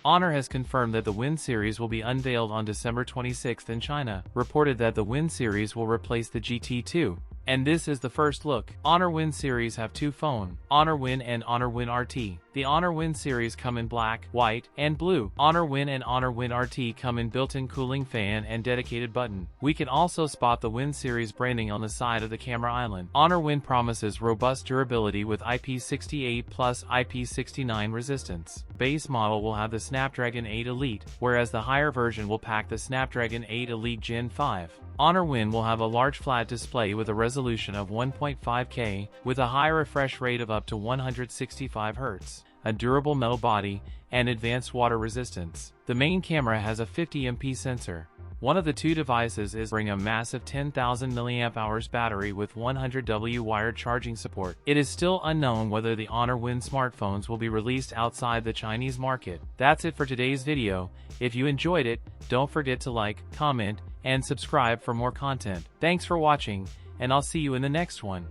Honor has confirmed that the Wind series will be unveiled on December 26 in China, reported that the Wind series will replace the GT2. And this is the first look. Honor Wind series have two phones, Honor Wind and Honor Wind RT. The Honor Wind series come in black, white, and blue. Honor Wind and Honor Wind RT come in built-in cooling fan and dedicated button. We can also spot the Wind series branding on the side of the camera island. Honor Wind promises robust durability with IP68 plus IP69 resistance. Base model will have the Snapdragon 8 Elite, whereas the higher version will pack the Snapdragon 8 Elite Gen 5. Honor Wind will have a large flat display with a resolution of 1.5K, with a high refresh rate of up to 165 Hz, a durable metal body, and advanced water resistance. The main camera has a 50MP sensor. One of the two devices is bring a massive 10,000 mAh battery with 100W wired charging support. It is still unknown whether the Honor Wind smartphones will be released outside the Chinese market. That's it for today's video. If you enjoyed it, don't forget to like, comment, and subscribe for more content. Thanks for watching, and I'll see you in the next one.